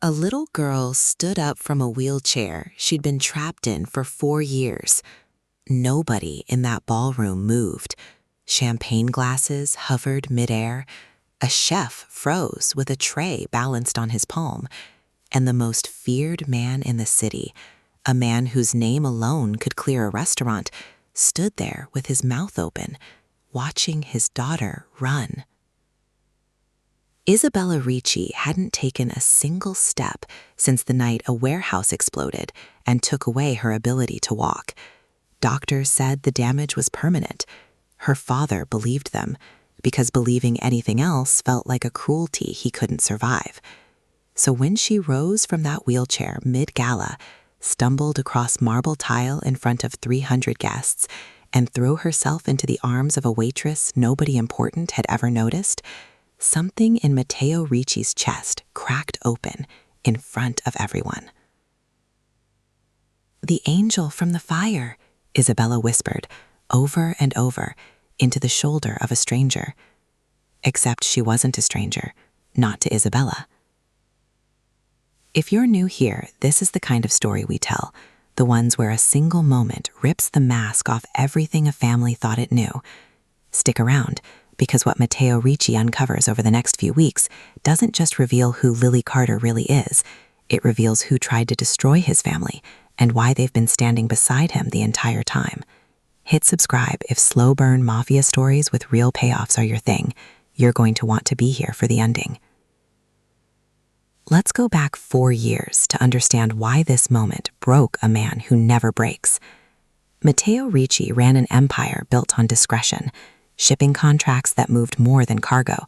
A little girl stood up from a wheelchair she'd been trapped in for 4 years. Nobody in that ballroom moved. Champagne glasses hovered midair. A chef froze with a tray balanced on his palm. And the most feared man in the city, a man whose name alone could clear a restaurant, stood there with his mouth open, watching his daughter run. Isabella Ricci hadn't taken a single step since the night a warehouse exploded and took away her ability to walk. Doctors said the damage was permanent. Her father believed them, because believing anything else felt like a cruelty he couldn't survive. So when she rose from that wheelchair mid-gala, stumbled across marble tile in front of 300 guests, and threw herself into the arms of a waitress nobody important had ever noticed, something in Matteo Ricci's chest cracked open in front of everyone. "The angel from the fire," Isabella whispered, over and over, into the shoulder of a stranger. Except she wasn't a stranger, not to Isabella. If you're new here, this is the kind of story we tell, the ones where a single moment rips the mask off everything a family thought it knew. Stick around, because what Matteo Ricci uncovers over the next few weeks doesn't just reveal who Lily Carter really is, it reveals who tried to destroy his family and why they've been standing beside him the entire time. Hit subscribe if slow burn mafia stories with real payoffs are your thing. You're going to want to be here for the ending. Let's go back 4 years to understand why this moment broke a man who never breaks. Matteo Ricci ran an empire built on discretion, shipping contracts that moved more than cargo,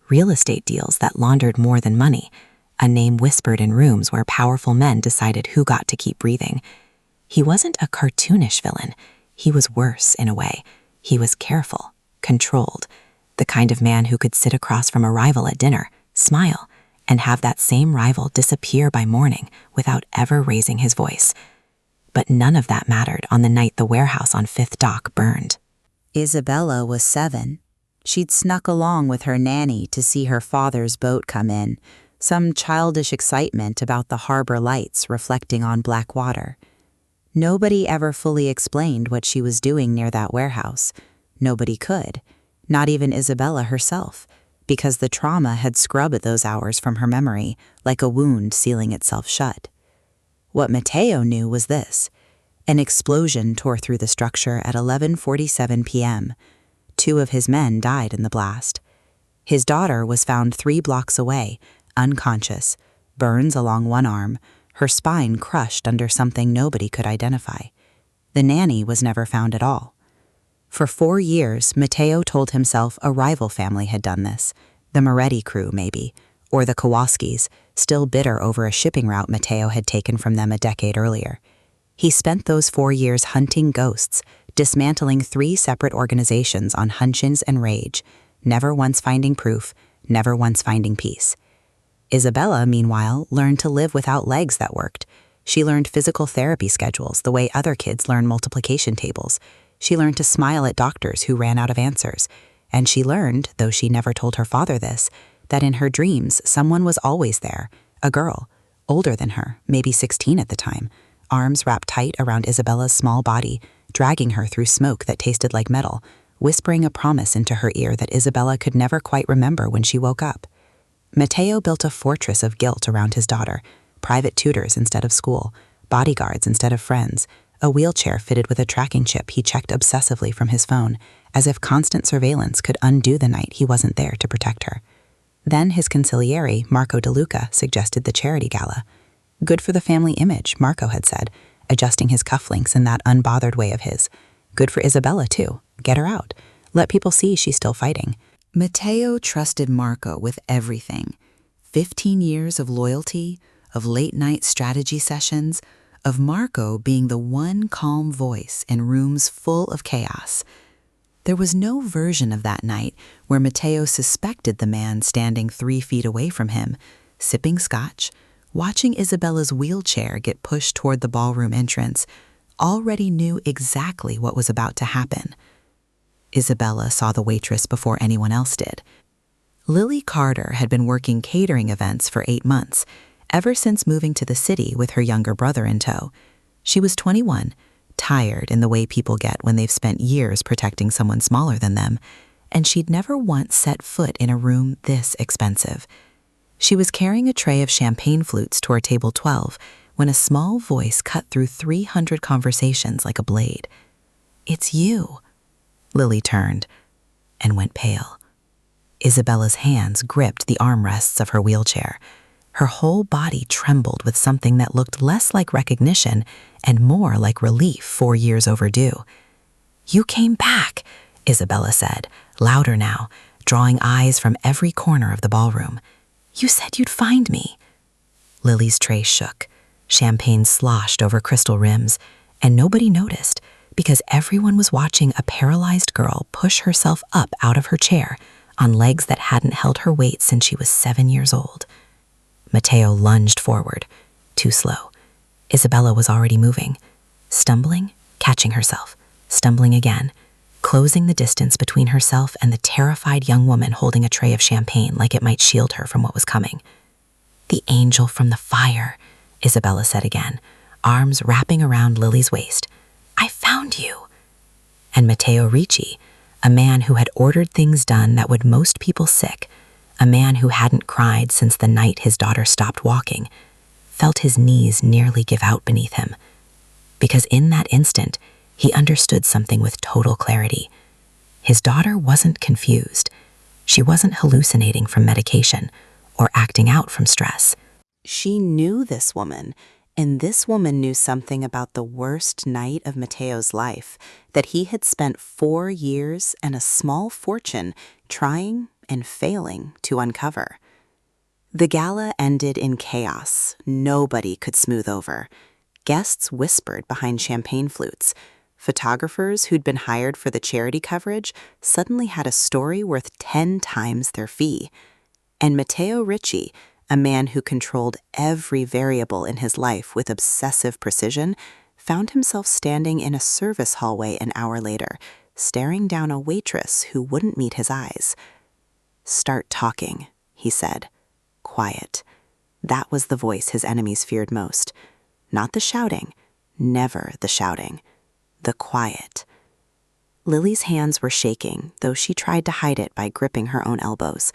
real estate deals that laundered more than money, a name whispered in rooms where powerful men decided who got to keep breathing. He wasn't a cartoonish villain. He was worse in a way. He was careful, controlled, the kind of man who could sit across from a rival at dinner, smile, and have that same rival disappear by morning without ever raising his voice. But none of that mattered on the night the warehouse on Fifth Dock burned. Isabella was 7. She'd snuck along with her nanny to see her father's boat come in, some childish excitement about the harbor lights reflecting on black water. Nobody ever fully explained what she was doing near that warehouse. Nobody could, not even Isabella herself, because the trauma had scrubbed those hours from her memory like a wound sealing itself shut. What Matteo knew was this. An explosion tore through the structure at 11:47 p.m. 2 of his men died in the blast. His daughter was found 3 blocks away, unconscious, burns along one arm, her spine crushed under something nobody could identify. The nanny was never found at all. For 4 years, Matteo told himself a rival family had done this, the Moretti crew maybe, or the Kowalskis, still bitter over a shipping route Matteo had taken from them a decade earlier. He spent those 4 years hunting ghosts, dismantling 3 separate organizations on hunches and rage, never once finding proof, never once finding peace. Isabella, meanwhile, learned to live without legs that worked. She learned physical therapy schedules the way other kids learn multiplication tables. She learned to smile at doctors who ran out of answers. And she learned, though she never told her father this, that in her dreams someone was always there, a girl, older than her, maybe 16 at the time, arms wrapped tight around Isabella's small body, dragging her through smoke that tasted like metal, whispering a promise into her ear that Isabella could never quite remember when she woke up. Matteo built a fortress of guilt around his daughter, private tutors instead of school, bodyguards instead of friends, a wheelchair fitted with a tracking chip he checked obsessively from his phone, as if constant surveillance could undo the night he wasn't there to protect her. Then his consigliere, Marco De Luca, suggested the charity gala. Good for the family image, Marco had said, adjusting his cufflinks in that unbothered way of his. Good for Isabella, too. Get her out. Let people see she's still fighting. Matteo trusted Marco with everything. 15 years of loyalty, of late-night strategy sessions, of Marco being the one calm voice in rooms full of chaos. There was no version of that night where Matteo suspected the man standing 3 feet away from him, sipping scotch, watching Isabella's wheelchair get pushed toward the ballroom entrance, already knew exactly what was about to happen. Isabella saw the waitress before anyone else did. Lily Carter had been working catering events for 8 months, ever since moving to the city with her younger brother in tow. She was 21, tired in the way people get when they've spent years protecting someone smaller than them, and she'd never once set foot in a room this expensive. She was carrying a tray of champagne flutes toward table 12 when a small voice cut through 300 conversations like a blade. "It's you." Lily turned and went pale. Isabella's hands gripped the armrests of her wheelchair. Her whole body trembled with something that looked less like recognition and more like relief 4 years overdue. "You came back," Isabella said, louder now, drawing eyes from every corner of the ballroom. "You said you'd find me." Lily's tray shook. Champagne sloshed over crystal rims, and nobody noticed because everyone was watching a paralyzed girl push herself up out of her chair on legs that hadn't held her weight since she was 7 years old. Mateo lunged forward, too slow. Isabella was already moving, stumbling, catching herself, stumbling again, closing the distance between herself and the terrified young woman holding a tray of champagne like it might shield her from what was coming. "The angel from the fire," Isabella said again, arms wrapping around Lily's waist. "I found you." And Matteo Ricci, a man who had ordered things done that would most people sick, a man who hadn't cried since the night his daughter stopped walking, felt his knees nearly give out beneath him. Because in that instant, he understood something with total clarity. His daughter wasn't confused. She wasn't hallucinating from medication or acting out from stress. She knew this woman, and this woman knew something about the worst night of Mateo's life that he had spent 4 years and a small fortune trying and failing to uncover. The gala ended in chaos nobody could smooth over. Guests whispered behind champagne flutes. Photographers who'd been hired for the charity coverage suddenly had a story worth 10 times their fee. And Matteo Ricci, a man who controlled every variable in his life with obsessive precision, found himself standing in a service hallway an hour later, staring down a waitress who wouldn't meet his eyes. "Start talking," he said. Quiet. That was the voice his enemies feared most. Not the shouting, never the shouting. The quiet. Lily's hands were shaking, though she tried to hide it by gripping her own elbows.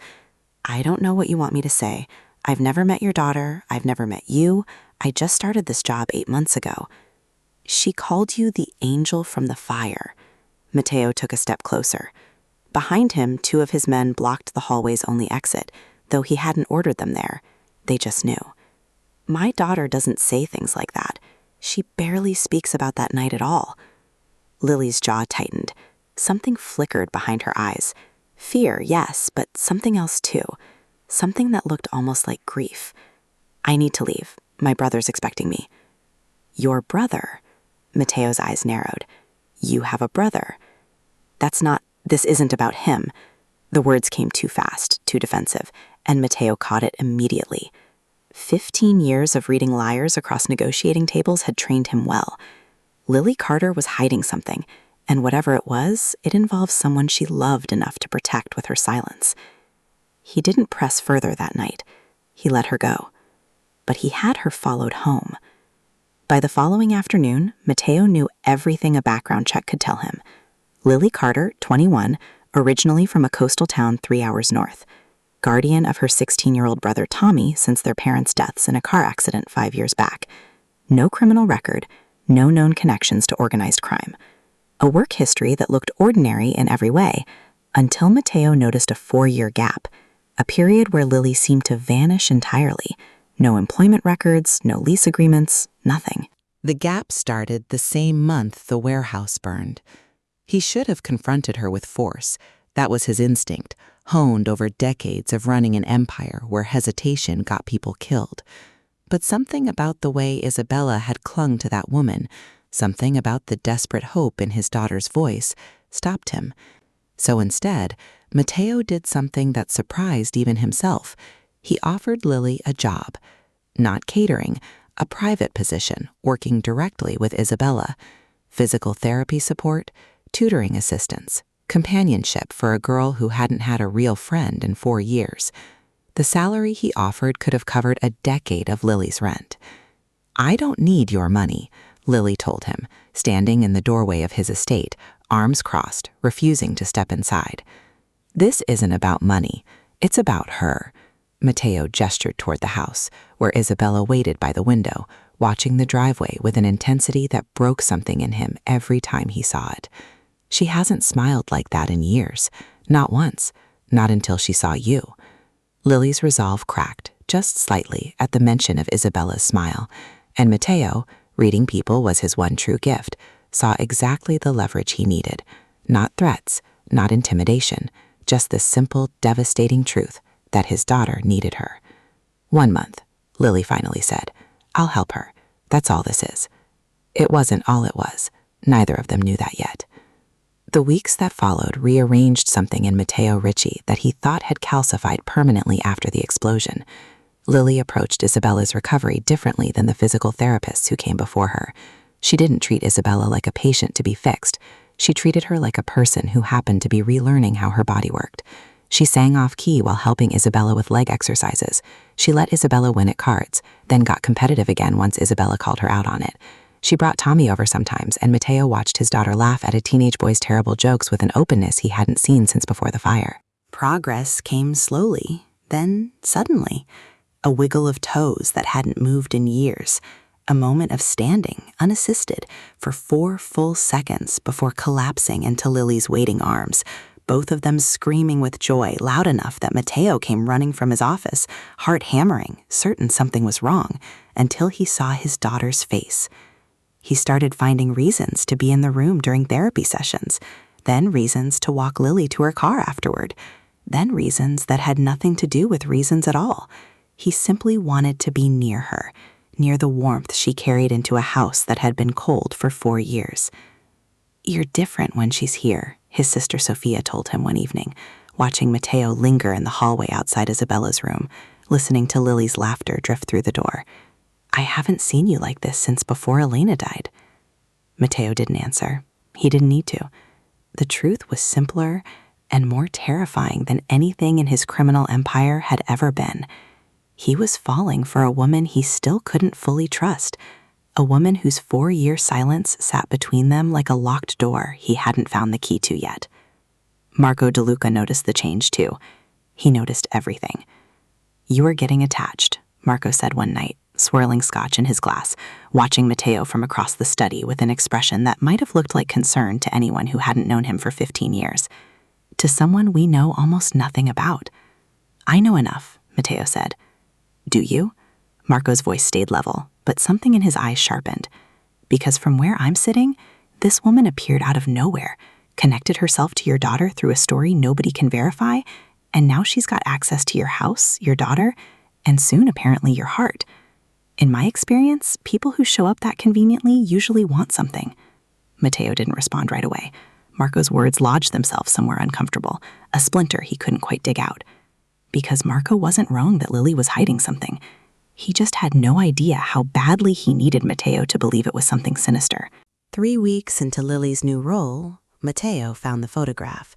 "I don't know what you want me to say. I've never met your daughter. I've never met you. I just started this job 8 months ago." "She called you the angel from the fire." Matteo took a step closer. Behind him, 2 of his men blocked the hallway's only exit, though he hadn't ordered them there. They just knew. "My daughter doesn't say things like that. She barely speaks about that night at all." Lily's jaw tightened. Something flickered behind her eyes. Fear, yes, but something else too. Something that looked almost like grief. "I need to leave. My brother's expecting me." "Your brother?" Matteo's eyes narrowed. "You have a brother." This isn't about him." The words came too fast, too defensive, and Matteo caught it immediately. 15 years of reading liars across negotiating tables had trained him well. Lily Carter was hiding something, and whatever it was, it involved someone she loved enough to protect with her silence. He didn't press further that night. He let her go. But he had her followed home. By the following afternoon, Matteo knew everything a background check could tell him. Lily Carter, 21, originally from a coastal town 3 hours north. Guardian of her 16-year-old brother Tommy since their parents' deaths in a car accident 5 years back. No criminal record, no known connections to organized crime. A work history that looked ordinary in every way, until Matteo noticed a 4-year gap, a period where Lily seemed to vanish entirely. No employment records, no lease agreements, nothing. The gap started the same month the warehouse burned. He should have confronted her with force. That was his instinct, honed over decades of running an empire where hesitation got people killed. But something about the way Isabella had clung to that woman, something about the desperate hope in his daughter's voice, stopped him. So instead, Matteo did something that surprised even himself. He offered Lily a job. Not catering, a private position, working directly with Isabella. Physical therapy support, tutoring assistance, companionship for a girl who hadn't had a real friend in 4 years. The salary he offered could have covered a decade of Lily's rent. "I don't need your money," Lily told him, standing in the doorway of his estate, arms crossed, refusing to step inside. "This isn't about money. It's about her." Mateo gestured toward the house, where Isabella waited by the window, watching the driveway with an intensity that broke something in him every time he saw it. "She hasn't smiled like that in years. Not once. Not until she saw you." Lily's resolve cracked, just slightly, at the mention of Isabella's smile, and Mateo, reading people was his one true gift, saw exactly the leverage he needed. Not threats, not intimidation, just the simple, devastating truth that his daughter needed her. "1 month," Lily finally said. "I'll help her. That's all this is." It wasn't all it was. Neither of them knew that yet. The weeks that followed rearranged something in Mateo Ricci that he thought had calcified permanently after the explosion. Lily approached Isabella's recovery differently than the physical therapists who came before her. She didn't treat Isabella like a patient to be fixed. She treated her like a person who happened to be relearning how her body worked. She sang off-key while helping Isabella with leg exercises. She let Isabella win at cards, then got competitive again once Isabella called her out on it. She brought Tommy over sometimes, and Mateo watched his daughter laugh at a teenage boy's terrible jokes with an openness he hadn't seen since before the fire. Progress came slowly, then suddenly. A wiggle of toes that hadn't moved in years. A moment of standing, unassisted, for 4 full seconds before collapsing into Lily's waiting arms, both of them screaming with joy loud enough that Mateo came running from his office, heart hammering, certain something was wrong, until he saw his daughter's face. He started finding reasons to be in the room during therapy sessions, then reasons to walk Lily to her car afterward, then reasons that had nothing to do with reasons at all. He simply wanted to be near her, near the warmth she carried into a house that had been cold for 4 years. "You're different when she's here," his sister Sophia told him one evening, watching Mateo linger in the hallway outside Isabella's room, listening to Lily's laughter drift through the door. "I haven't seen you like this since before Elena died." Mateo didn't answer. He didn't need to. The truth was simpler and more terrifying than anything in his criminal empire had ever been. He was falling for a woman he still couldn't fully trust, a woman whose 4-year silence sat between them like a locked door he hadn't found the key to yet. Marco DeLuca noticed the change too. He noticed everything. "You are getting attached," Marco said one night, swirling scotch in his glass, watching Mateo from across the study with an expression that might have looked like concern to anyone who hadn't known him for 15 years. "To someone we know almost nothing about." "I know enough," Mateo said. "Do you?" Marco's voice stayed level, but something in his eyes sharpened. "Because from where I'm sitting, this woman appeared out of nowhere, connected herself to your daughter through a story nobody can verify, and now she's got access to your house, your daughter, and soon apparently your heart. In my experience, people who show up that conveniently usually want something." Mateo didn't respond right away. Marco's words lodged themselves somewhere uncomfortable, a splinter he couldn't quite dig out. Because Marco wasn't wrong that Lily was hiding something. He just had no idea how badly he needed Mateo to believe it was something sinister. 3 weeks into Lily's new role, Mateo found the photograph.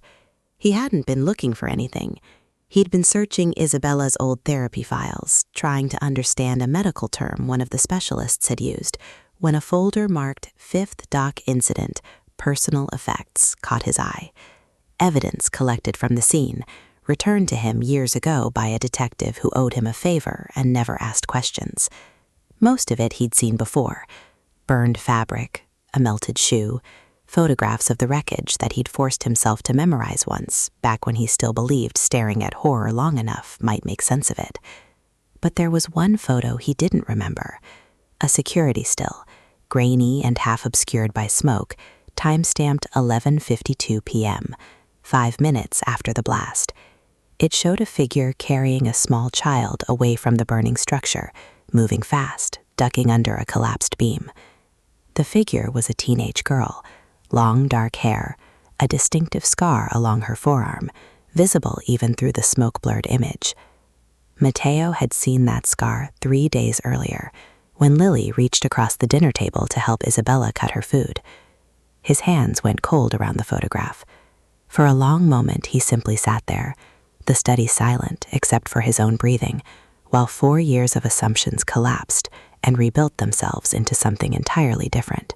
He hadn't been looking for anything. He'd been searching Isabella's old therapy files, trying to understand a medical term one of the specialists had used, when a folder marked 5th Doc Incident, Personal Effects caught his eye. Evidence collected from the scene, returned to him years ago by a detective who owed him a favor and never asked questions. Most of it he'd seen before: burned fabric, a melted shoe, photographs of the wreckage that he'd forced himself to memorize once, back when he still believed staring at horror long enough might make sense of it. But there was one photo he didn't remember, a security still, grainy and half obscured by smoke, time-stamped 11:52 p.m., 5 minutes after the blast. It showed a figure carrying a small child away from the burning structure, moving fast, ducking under a collapsed beam. The figure was a teenage girl, long dark hair, a distinctive scar along her forearm, visible even through the smoke-blurred image. Mateo had seen that scar 3 days earlier, when Lily reached across the dinner table to help Isabella cut her food. His hands went cold around the photograph. For a long moment he simply sat there, the study silent except for his own breathing, while 4 years of assumptions collapsed and rebuilt themselves into something entirely different.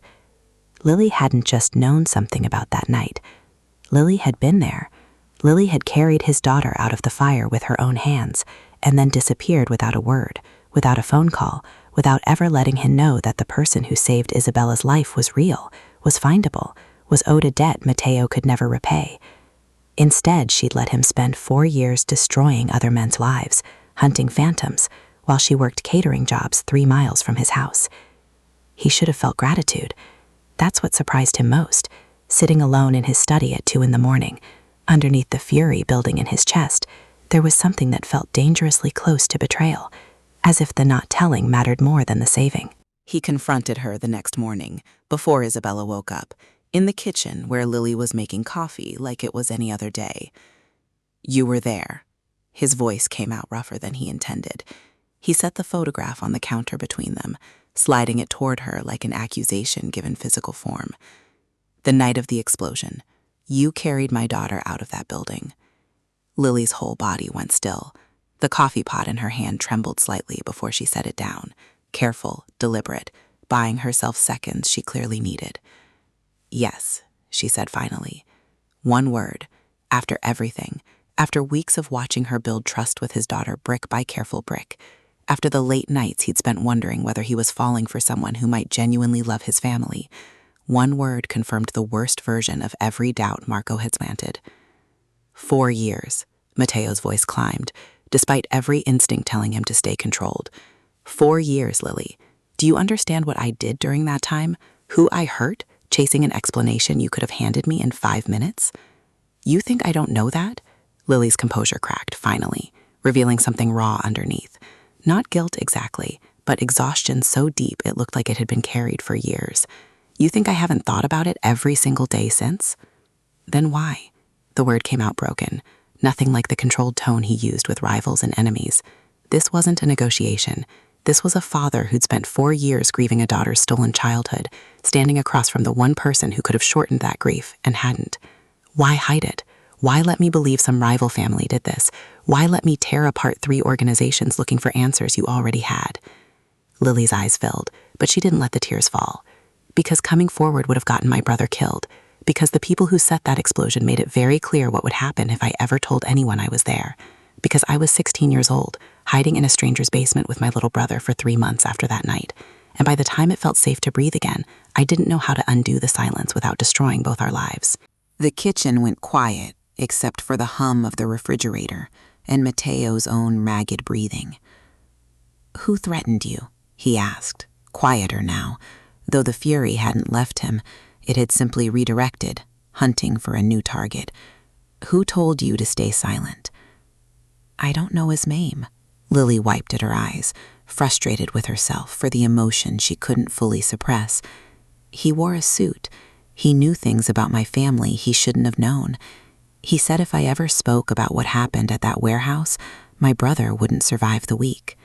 Lily hadn't just known something about that night. Lily had been there. Lily had carried his daughter out of the fire with her own hands and then disappeared without a word, without a phone call, without ever letting him know that the person who saved Isabella's life was real, was findable, was owed a debt Matteo could never repay. Instead, she'd let him spend 4 years destroying other men's lives, hunting phantoms, while she worked catering jobs 3 miles from his house. He should have felt gratitude. That's what surprised him most, sitting alone in his study at 2 in the morning. Underneath the fury building in his chest, there was something that felt dangerously close to betrayal, as if the not telling mattered more than the saving. He confronted her the next morning, before Isabella woke up, in the kitchen where Lily was making coffee like it was any other day. "You were there." His voice came out rougher than he intended. He set the photograph on the counter between them, sliding it toward her like an accusation given physical form. "The night of the explosion, you carried my daughter out of that building." Lily's whole body went still. The coffee pot in her hand trembled slightly before she set it down, careful, deliberate, buying herself seconds she clearly needed. "Yes," she said finally. One word, after everything, after weeks of watching her build trust with his daughter brick by careful brick, after the late nights he'd spent wondering whether he was falling for someone who might genuinely love his family, one word confirmed the worst version of every doubt Marco had planted. 4 years, Matteo's voice climbed, despite every instinct telling him to stay controlled. 4 years, Lily. Do you understand what I did during that time? Who I hurt? Chasing an explanation you could have handed me in 5 minutes? You think I don't know that? Lily's composure cracked, finally, revealing something raw underneath. Not guilt exactly, but exhaustion so deep it looked like it had been carried for years. You think I haven't thought about it every single day since? Then why? The word came out broken, nothing like the controlled tone he used with rivals and enemies. This wasn't a negotiation. This was a father who'd spent 4 years grieving a daughter's stolen childhood, standing across from the one person who could have shortened that grief and hadn't. Why hide it? Why let me believe some rival family did this? Why let me tear apart 3 organizations looking for answers you already had? Lily's eyes filled, but she didn't let the tears fall. Because coming forward would have gotten my brother killed. Because the people who set that explosion made it very clear what would happen if I ever told anyone I was there. Because I was 16 years old, hiding in a stranger's basement with my little brother for 3 months after that night. And by the time it felt safe to breathe again, I didn't know how to undo the silence without destroying both our lives. The kitchen went quiet, except for the hum of the refrigerator and Matteo's own ragged breathing. "Who threatened you?" he asked, quieter now. Though the fury hadn't left him, it had simply redirected, hunting for a new target. "Who told you to stay silent?" "I don't know his name." Lily wiped at her eyes, frustrated with herself for the emotion she couldn't fully suppress. "He wore a suit. He knew things about my family he shouldn't have known. He said if I ever spoke about what happened at that warehouse, my brother wouldn't survive the week."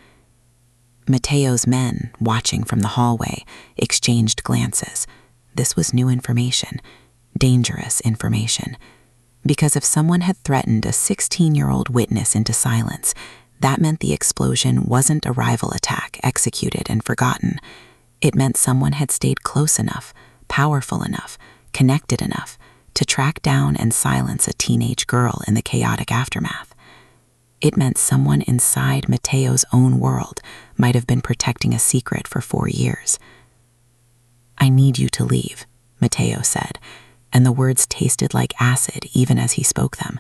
Matteo's men, watching from the hallway, exchanged glances. This was new information, dangerous information. Because if someone had threatened a 16-year-old witness into silence, that meant the explosion wasn't a rival attack executed and forgotten. It meant someone had stayed close enough, powerful enough, connected enough to track down and silence a teenage girl in the chaotic aftermath. It meant someone inside Matteo's own world might have been protecting a secret for 4 years. "I need you to leave," Matteo said, and the words tasted like acid even as he spoke them.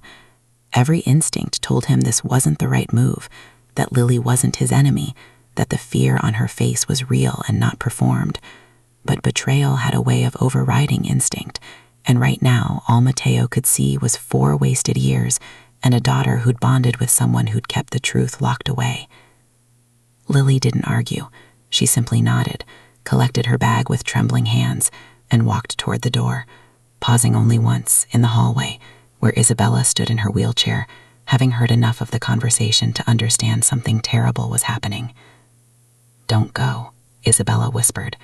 Every instinct told him this wasn't the right move, that Lily wasn't his enemy, that the fear on her face was real and not performed. But betrayal had a way of overriding instinct, and right now all Matteo could see was 4 wasted years and a daughter who'd bonded with someone who'd kept the truth locked away. Lily didn't argue. She simply nodded, collected her bag with trembling hands, and walked toward the door, pausing only once in the hallway where Isabella stood in her wheelchair, having heard enough of the conversation to understand something terrible was happening. "Don't go," Isabella whispered.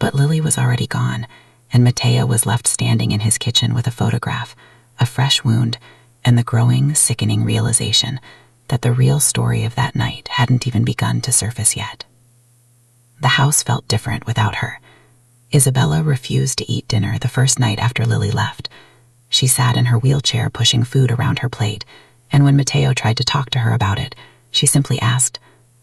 But Lily was already gone, and Matteo was left standing in his kitchen with a photograph, a fresh wound, and the growing, sickening realization that the real story of that night hadn't even begun to surface yet. The house felt different without her. Isabella refused to eat dinner the first night after Lily left. She sat in her wheelchair pushing food around her plate, and when Mateo tried to talk to her about it, she simply asked,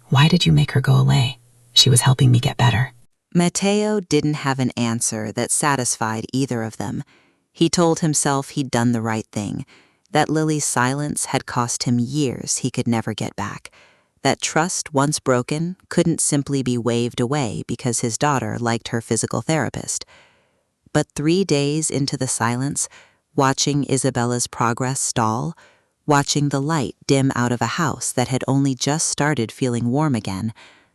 "Why did you make her go away? She was helping me get better." Mateo didn't have an answer that satisfied either of them. He told himself he'd done the right thing, that Lily's silence had cost him years he could never get back, that trust once broken couldn't simply be waved away because his daughter liked her physical therapist. But 3 days into the silence, watching Isabella's progress stall, watching the light dim out of a house that had only just started feeling warm again,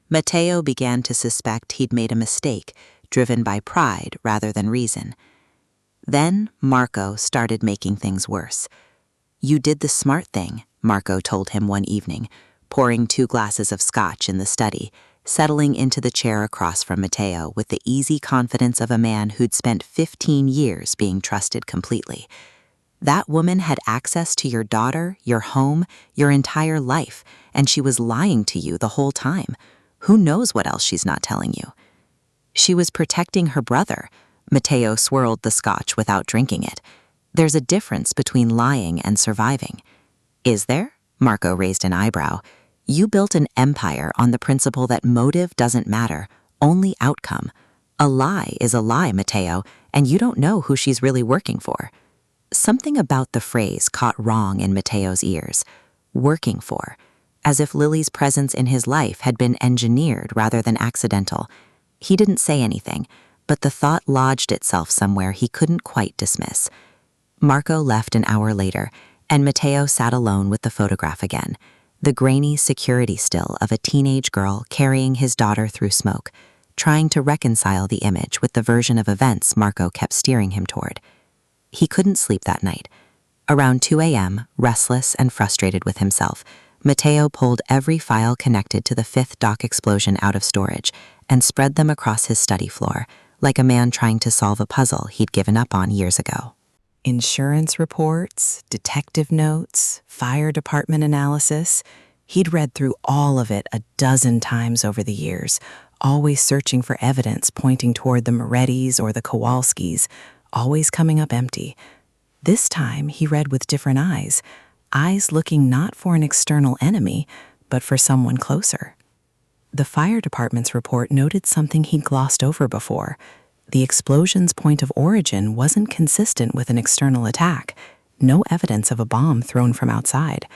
Mateo began to suspect he'd made a mistake, driven by pride rather than reason. Then Marco started making things worse. "You did the smart thing," Marco told him one evening, pouring 2 glasses of scotch in the study, settling into the chair across from Mateo with the easy confidence of a man who'd spent 15 years being trusted completely. "That woman had access to your daughter, your home, your entire life, and she was lying to you the whole time. Who knows what else she's not telling you?" "She was protecting her brother." Mateo swirled the scotch without drinking it. "There's a difference between lying and surviving." "Is there?" Marco raised an eyebrow. "You built an empire on the principle that motive doesn't matter, only outcome. A lie is a lie, Mateo, and you don't know who she's really working for." Something about the phrase caught wrong in Mateo's ears. Working for. As if Lily's presence in his life had been engineered rather than accidental. He didn't say anything, but the thought lodged itself somewhere he couldn't quite dismiss. Marco left an hour later, and Mateo sat alone with the photograph again, the grainy security still of a teenage girl carrying his daughter through smoke, trying to reconcile the image with the version of events Marco kept steering him toward. He couldn't sleep that night. Around 2 a.m., restless and frustrated with himself, Mateo pulled every file connected to the 5th dock explosion out of storage and spread them across his study floor, like a man trying to solve a puzzle he'd given up on years ago. Insurance reports, detective notes, fire department analysis. He'd read through all of it a dozen times over the years, always searching for evidence pointing toward the Morettis or the Kowalskis, always coming up empty. This time he read with different eyes looking not for an external enemy, but for someone closer. The fire department's report noted something he'd glossed over before. The explosion's point of origin wasn't consistent with an external attack. No evidence of a bomb thrown from outside.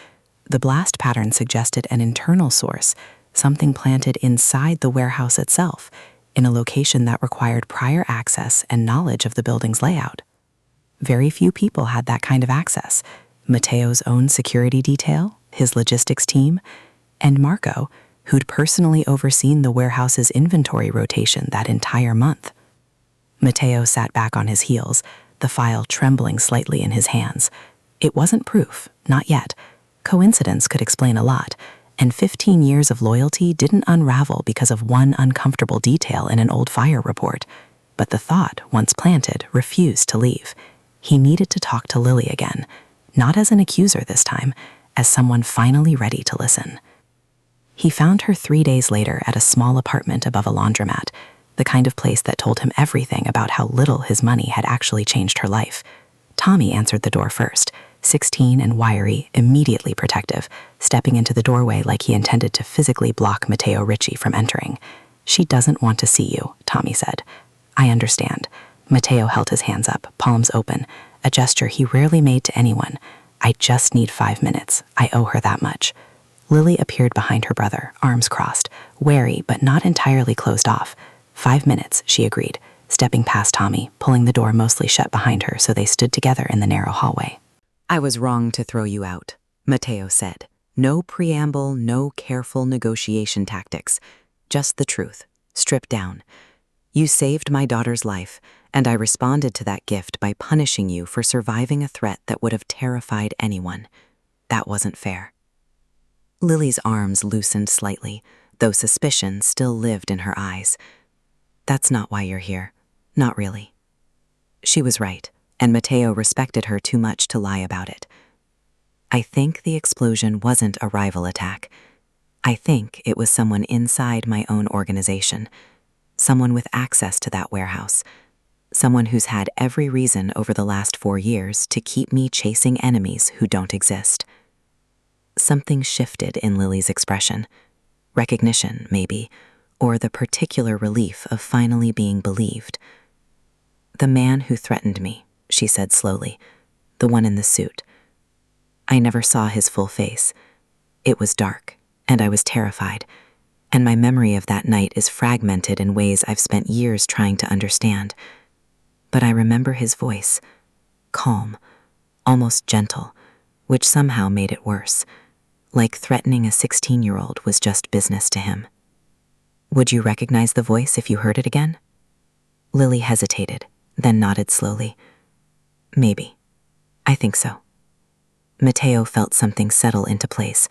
The blast pattern suggested an internal source, something planted inside the warehouse itself, in a location that required prior access and knowledge of the building's layout. Very few people had that kind of access. Mateo's own security detail, his logistics team, and Marco, who'd personally overseen the warehouse's inventory rotation that entire month. Mateo sat back on his heels, the file trembling slightly in his hands. It wasn't proof, not yet. Coincidence could explain a lot, and 15 years of loyalty didn't unravel because of one uncomfortable detail in an old fire report. But the thought, once planted, refused to leave. He needed to talk to Lily again, not as an accuser this time, as someone finally ready to listen. He found her 3 days later at a small apartment above a laundromat, the kind of place that told him everything about how little his money had actually changed her life. Tommy answered the door first, 16 and wiry, immediately protective, stepping into the doorway like he intended to physically block Mateo Ricci from entering. "She doesn't want to see you," Tommy said. "I understand." Mateo held his hands up, palms open, a gesture he rarely made to anyone. "I just need 5 minutes. I owe her that much." Lily appeared behind her brother, arms crossed, wary but not entirely closed off. 5 minutes, she agreed, stepping past Tommy, pulling the door mostly shut behind her so they stood together in the narrow hallway. "I was wrong to throw you out," Mateo said. No preamble, no careful negotiation tactics. Just the truth, stripped down. "You saved my daughter's life, and I responded to that gift by punishing you for surviving a threat that would have terrified anyone. That wasn't fair." Lily's arms loosened slightly, though suspicion still lived in her eyes. "That's not why you're here. Not really." She was right, and Mateo respected her too much to lie about it. I think the explosion wasn't a rival attack. I think it was someone inside my own organization, someone with access to that warehouse, someone who's had every reason over the last 4 years to keep me chasing enemies who don't exist. Something shifted in Lily's expression. Recognition, maybe, or the particular relief of finally being believed. "The man who threatened me," she said slowly, "the one in the suit. I never saw his full face. It was dark, and I was terrified, and my memory of that night is fragmented in ways I've spent years trying to understand. But I remember his voice, calm, almost gentle, which somehow made it worse, like threatening a 16-year-old was just business to him." "Would you recognize the voice if you heard it again?" Lily hesitated, then nodded slowly. "Maybe. I think so." Mateo felt something settle into place.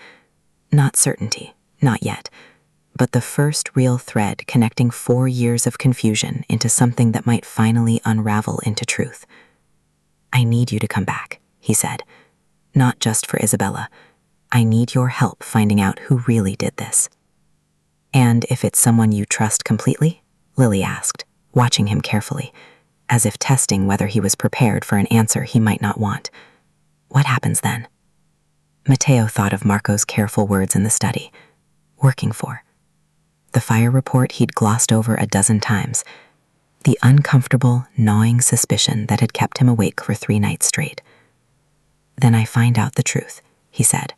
Not certainty, not yet, but the first real thread connecting 4 years of confusion into something that might finally unravel into truth. "I need you to come back," he said. "Not just for Isabella. I need your help finding out who really did this." "And if it's someone you trust completely?" Lily asked, watching him carefully, as if testing whether he was prepared for an answer he might not want. "What happens then?" Mateo thought of Marco's careful words in the study. Working for. The fire report he'd glossed over a dozen times. The uncomfortable, gnawing suspicion that had kept him awake for 3 nights straight. "Then I find out the truth," he said,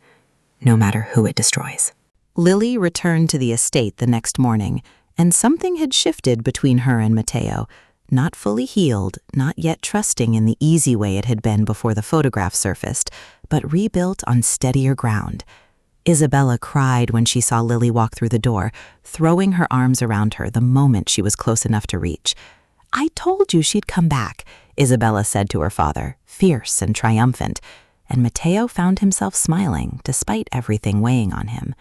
"no matter who it destroys." Lily returned to the estate the next morning, and something had shifted between her and Mateo, not fully healed, not yet trusting in the easy way it had been before the photograph surfaced, but rebuilt on steadier ground. Isabella cried when she saw Lily walk through the door, throwing her arms around her the moment she was close enough to reach. "I told you she'd come back," Isabella said to her father, fierce and triumphant, and Mateo found himself smiling despite everything weighing on him.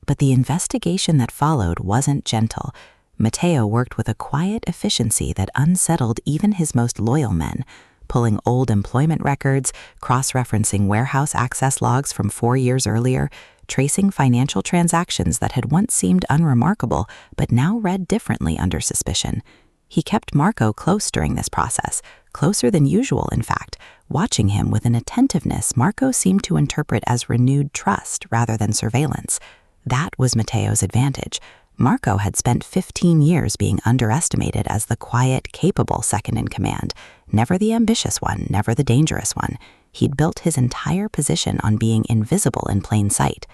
But the investigation that followed wasn't gentle. Mateo worked with a quiet efficiency that unsettled even his most loyal men, pulling old employment records, cross-referencing warehouse access logs from 4 years earlier, tracing financial transactions that had once seemed unremarkable but now read differently under suspicion. He kept Marco close during this process, closer than usual, in fact, watching him with an attentiveness Marco seemed to interpret as renewed trust rather than surveillance. That was Mateo's advantage. Marco had spent 15 years being underestimated as the quiet, capable second-in-command, never the ambitious one, never the dangerous one. He'd built his entire position on being invisible in plain sight.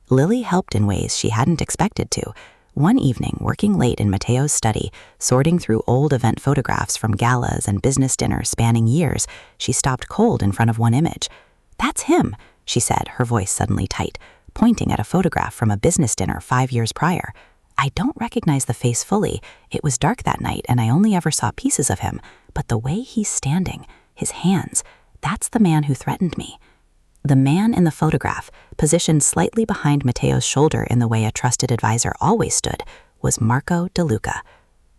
Lily helped in ways she hadn't expected to. One evening, working late in Mateo's study, sorting through old event photographs from galas and business dinners spanning years, she stopped cold in front of one image. "That's him," she said, her voice suddenly tight, pointing at a photograph from a business dinner 5 years prior. "I don't recognize the face fully. It was dark that night, and I only ever saw pieces of him. But the way he's standing, his hands, that's the man who threatened me." The man in the photograph, positioned slightly behind Mateo's shoulder in the way a trusted advisor always stood, was Marco DeLuca.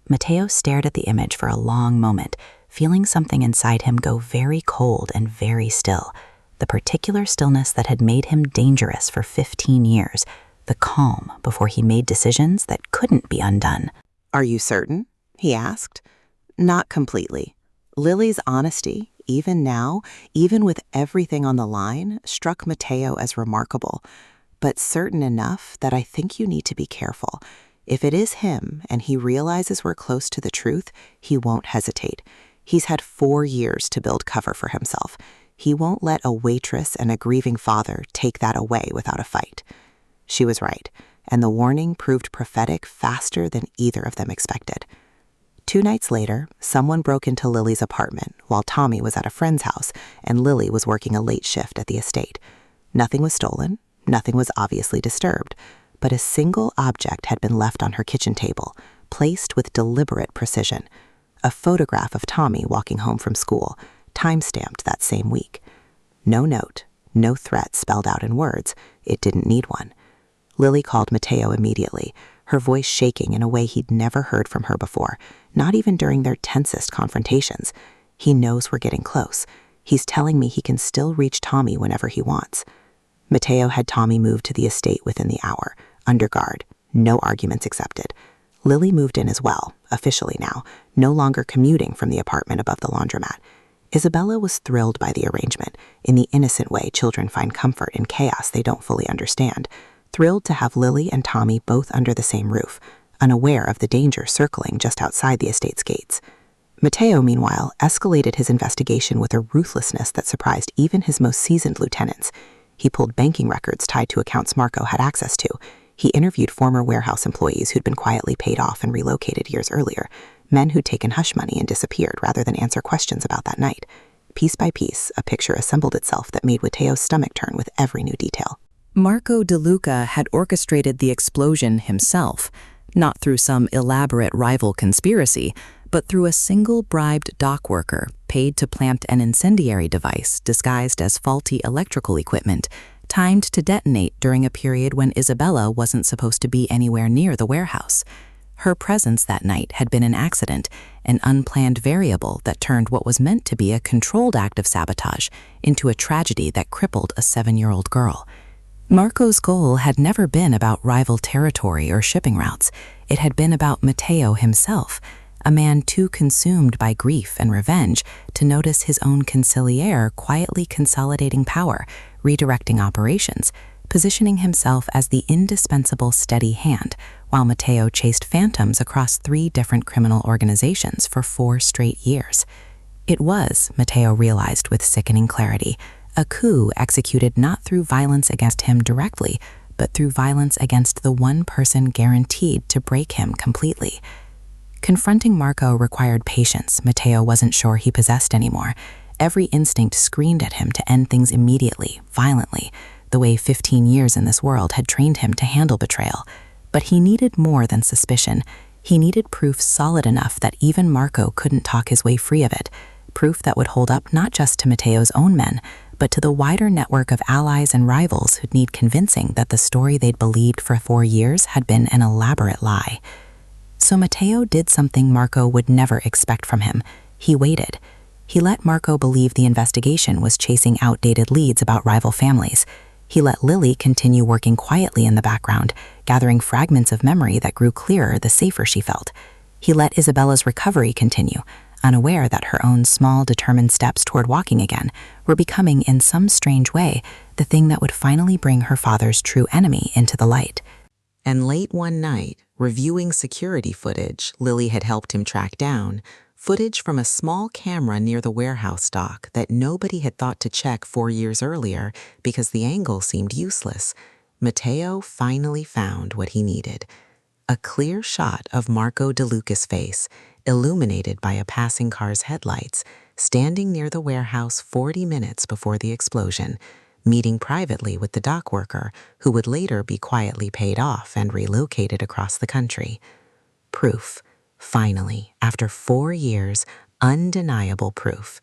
Mateo stared at the image for a long moment, feeling something inside him go very cold and very still. The particular stillness that had made him dangerous for 15 years, the calm before he made decisions that couldn't be undone. "Are you certain?" he asked. "Not completely." Lily's honesty, even now, even with everything on the line, struck Mateo as remarkable, but certain enough that I think you need to be careful. If it is him and he realizes we're close to the truth, he won't hesitate. He's had 4 years to build cover for himself. He won't let a waitress and a grieving father take that away without a fight. She was right, and the warning proved prophetic faster than either of them expected. 2 nights later, someone broke into Lily's apartment while Tommy was at a friend's house and Lily was working a late shift at the estate. Nothing was stolen, nothing was obviously disturbed, but a single object had been left on her kitchen table, placed with deliberate precision. A photograph of Tommy walking home from school, time-stamped that same week. No note, no threat spelled out in words. It didn't need one. Lily called Mateo immediately, her voice shaking in a way he'd never heard from her before, not even during their tensest confrontations. "He knows we're getting close. He's telling me he can still reach Tommy whenever he wants. Mateo had Tommy moved to the estate within the hour, under guard, no arguments accepted. Lily moved in as well, officially now, no longer commuting from the apartment above the laundromat. Isabella was thrilled by the arrangement, in the innocent way children find comfort in chaos they don't fully understand, thrilled to have Lily and Tommy both under the same roof, unaware of the danger circling just outside the estate's gates. Mateo, meanwhile, escalated his investigation with a ruthlessness that surprised even his most seasoned lieutenants. He pulled banking records tied to accounts Marco had access to. He interviewed former warehouse employees who'd been quietly paid off and relocated years earlier, men who'd taken hush money and disappeared rather than answer questions about that night. Piece by piece, a picture assembled itself that made Mateo's stomach turn with every new detail. Marco De Luca had orchestrated the explosion himself, not through some elaborate rival conspiracy, but through a single bribed dock worker paid to plant an incendiary device disguised as faulty electrical equipment, timed to detonate during a period when Isabella wasn't supposed to be anywhere near the warehouse. Her presence that night had been an accident, an unplanned variable that turned what was meant to be a controlled act of sabotage into a tragedy that crippled a 7-year-old girl. Marco's goal had never been about rival territory or shipping routes. It had been about Mateo himself, a man too consumed by grief and revenge to notice his own consigliere quietly consolidating power, redirecting operations, positioning himself as the indispensable steady hand, while Mateo chased phantoms across 3 different criminal organizations for 4 straight years. It was, Mateo realized with sickening clarity, a coup executed not through violence against him directly, but through violence against the one person guaranteed to break him completely. Confronting Marco required patience Mateo wasn't sure he possessed anymore. Every instinct screamed at him to end things immediately, violently, the way 15 years in this world had trained him to handle betrayal. But he needed more than suspicion. He needed proof solid enough that even Marco couldn't talk his way free of it, proof that would hold up not just to Mateo's own men, but to the wider network of allies and rivals who'd need convincing that the story they'd believed for 4 years had been an elaborate lie. So Mateo did something Marco would never expect from him. He waited. He let Marco believe the investigation was chasing outdated leads about rival families. He let Lily continue working quietly in the background, gathering fragments of memory that grew clearer the safer she felt. He let Isabella's recovery continue, unaware that her own small, determined steps toward walking again were becoming, in some strange way, the thing that would finally bring her father's true enemy into the light. And late one night, reviewing security footage Lily had helped him track down, footage from a small camera near the warehouse dock that nobody had thought to check 4 years earlier because the angle seemed useless, Mateo finally found what he needed. A clear shot of Marco De Luca's face, illuminated by a passing car's headlights, standing near the warehouse 40 minutes before the explosion, meeting privately with the dock worker who would later be quietly paid off and relocated across the country. Proof. Finally, after 4 years, undeniable proof.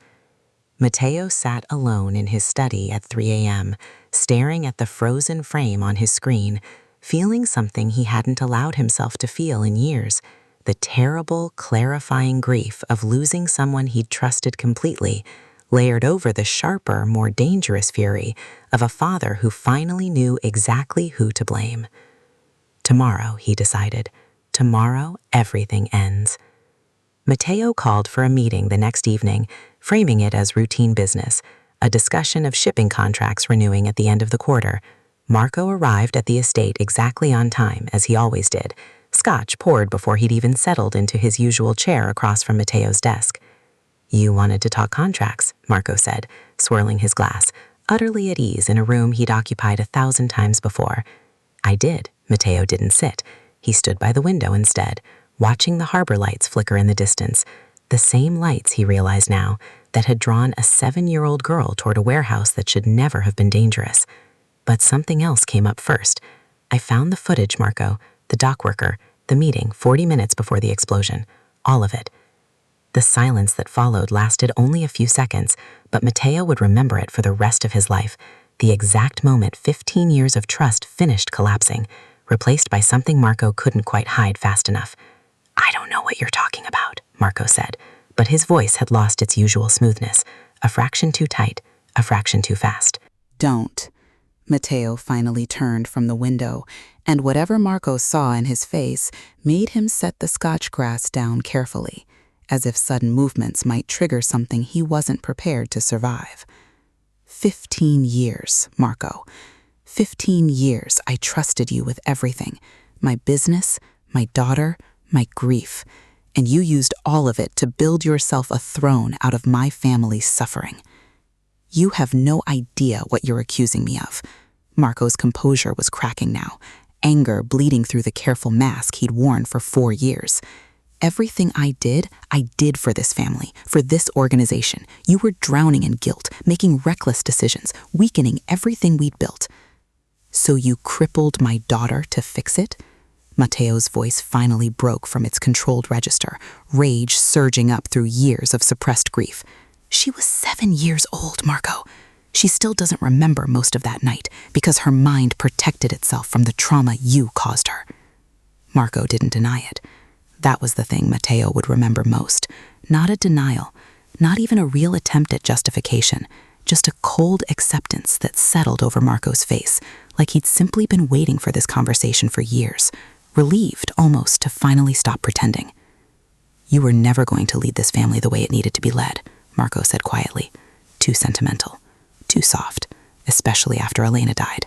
Mateo sat alone in his study at 3 a.m., staring at the frozen frame on his screen, feeling something he hadn't allowed himself to feel in years, the terrible, clarifying grief of losing someone he'd trusted completely, layered over the sharper, more dangerous fury of a father who finally knew exactly who to blame. Tomorrow, he decided. Tomorrow, everything ends. Mateo called for a meeting the next evening, framing it as routine business, a discussion of shipping contracts renewing at the end of the quarter. Marco arrived at the estate exactly on time, as he always did. Scotch poured before he'd even settled into his usual chair across from Mateo's desk. "You wanted to talk contracts," Marco said, swirling his glass, utterly at ease in a room he'd occupied 1,000 times before. "I did." Mateo didn't sit. He stood by the window instead, watching the harbor lights flicker in the distance, the same lights, he realized now, that had drawn a 7-year-old girl toward a warehouse that should never have been dangerous. But something else came up first. "I found the footage, Marco, the dock worker, the meeting 40 minutes before the explosion. All of it." The silence that followed lasted only a few seconds, but Mateo would remember it for the rest of his life, the exact moment 15 years of trust finished collapsing, replaced by something Marco couldn't quite hide fast enough. "I don't know what you're talking about," Marco said, but his voice had lost its usual smoothness, a fraction too tight, a fraction too fast. Don't. Matteo finally turned from the window, and whatever Marco saw in his face made him set the scotch grass down carefully, as if sudden movements might trigger something he wasn't prepared to survive. 15 years, Marco. 15 years I trusted you with everything. My business, my daughter, my grief. And you used all of it to build yourself a throne out of my family's suffering. You have no idea what you're accusing me of. Marco's composure was cracking now, anger bleeding through the careful mask he'd worn for 4 years. Everything I did for this family, for this organization. You were drowning in guilt, making reckless decisions, weakening everything we'd built. So you crippled my daughter to fix it? Matteo's voice finally broke from its controlled register, rage surging up through years of suppressed grief. She was 7 years old, Marco. She still doesn't remember most of that night because her mind protected itself from the trauma you caused her. Marco didn't deny it. That was the thing Matteo would remember most. Not a denial, not even a real attempt at justification, just a cold acceptance that settled over Marco's face, like he'd simply been waiting for this conversation for years, relieved almost to finally stop pretending. You were never going to lead this family the way it needed to be led, Marco said quietly. Too sentimental, too soft, especially after Elena died.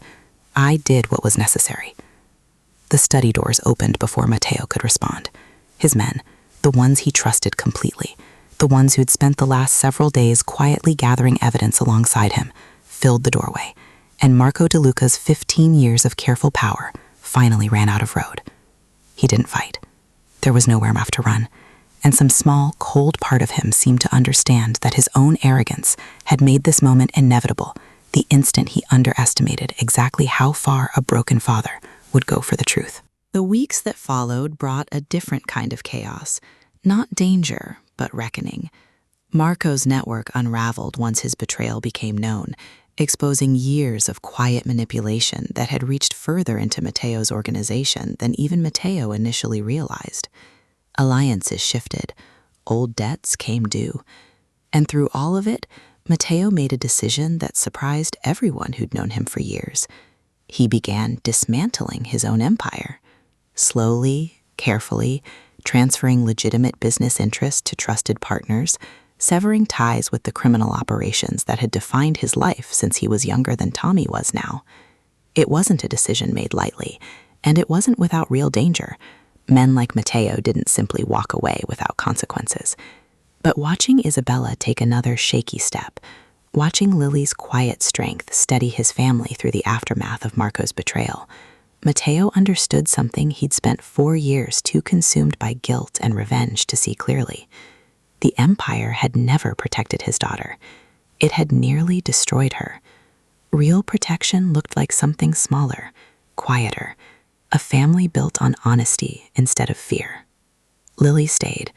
I did what was necessary. The study doors opened before Matteo could respond. His men, the ones he trusted completely, the ones who'd spent the last several days quietly gathering evidence alongside him, filled the doorway, and Marco De Luca's 15 years of careful power finally ran out of road. He didn't fight. There was nowhere left to run, and some small, cold part of him seemed to understand that his own arrogance had made this moment inevitable the instant he underestimated exactly how far a broken father would go for the truth. The weeks that followed brought a different kind of chaos. Not danger, but reckoning. Marco's network unraveled once his betrayal became known, exposing years of quiet manipulation that had reached further into Matteo's organization than even Matteo initially realized. Alliances shifted, old debts came due, and through all of it, Matteo made a decision that surprised everyone who'd known him for years. He began dismantling his own empire. Slowly, carefully, transferring legitimate business interests to trusted partners, severing ties with the criminal operations that had defined his life since he was younger than Tommy was now. It wasn't a decision made lightly, and it wasn't without real danger. Men like Matteo didn't simply walk away without consequences. But watching Isabella take another shaky step, watching Lily's quiet strength steady his family through the aftermath of Marco's betrayal, Matteo understood something he'd spent 4 years too consumed by guilt and revenge to see clearly. The empire had never protected his daughter. It had nearly destroyed her. Real protection looked like something smaller, quieter, a family built on honesty instead of fear. Lily stayed,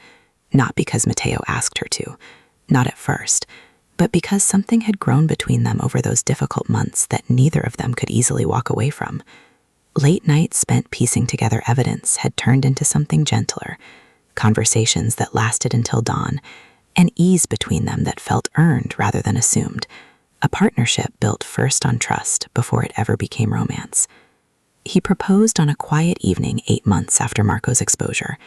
not because Matteo asked her to, not at first, but because something had grown between them over those difficult months that neither of them could easily walk away from. Late nights spent piecing together evidence had turned into something gentler, conversations that lasted until dawn, an ease between them that felt earned rather than assumed, a partnership built first on trust before it ever became romance. He proposed on a quiet evening 8 months after Marco's exposure.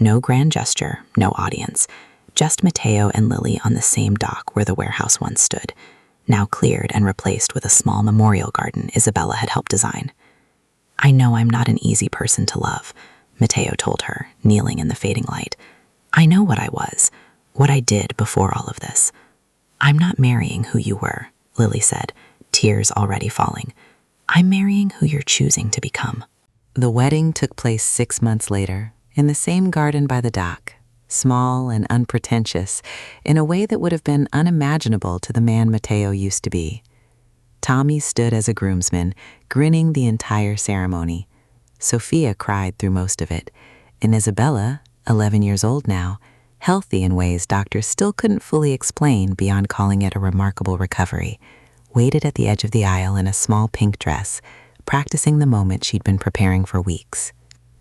No grand gesture, no audience, just Matteo and Lily on the same dock where the warehouse once stood, now cleared and replaced with a small memorial garden Isabella had helped design. "I know I'm not an easy person to love," Matteo told her, kneeling in the fading light. "I know what I was, what I did before all of this." "I'm not marrying who you were," Lily said, tears already falling. "I'm marrying who you're choosing to become." The wedding took place 6 months later, in the same garden by the dock, small and unpretentious, in a way that would have been unimaginable to the man Matteo used to be. Tommy stood as a groomsman, grinning the entire ceremony. Sophia cried through most of it, and Isabella, 11 years old now, healthy in ways doctors still couldn't fully explain beyond calling it a remarkable recovery, waited at the edge of the aisle in a small pink dress, practicing the moment she'd been preparing for weeks.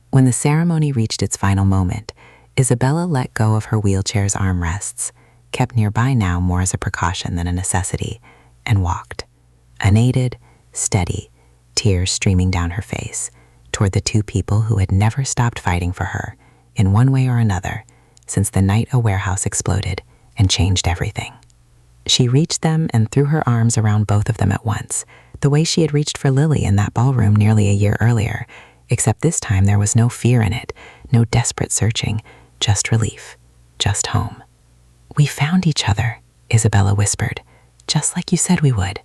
When the ceremony reached its final moment, Isabella let go of her wheelchair's armrests, kept nearby now more as a precaution than a necessity, and walked, unaided, steady, tears streaming down her face, toward the two people who had never stopped fighting for her, in one way or another, since the night a warehouse exploded and changed everything. She reached them and threw her arms around both of them at once, the way she had reached for Lily in that ballroom nearly a year earlier, except this time there was no fear in it, no desperate searching, just relief, just home. "We found each other," Isabella whispered, "just like you said we would."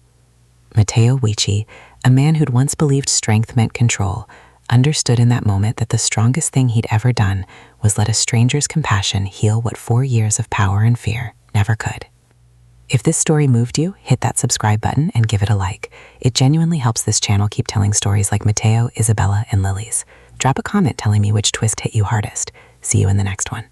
Matteo Wici, a man who'd once believed strength meant control, understood in that moment that the strongest thing he'd ever done was let a stranger's compassion heal what 4 years of power and fear never could. If this story moved you, hit that subscribe button and give it a like. It genuinely helps this channel keep telling stories like Matteo, Isabella, and Lily's. Drop a comment telling me which twist hit you hardest. See you in the next one.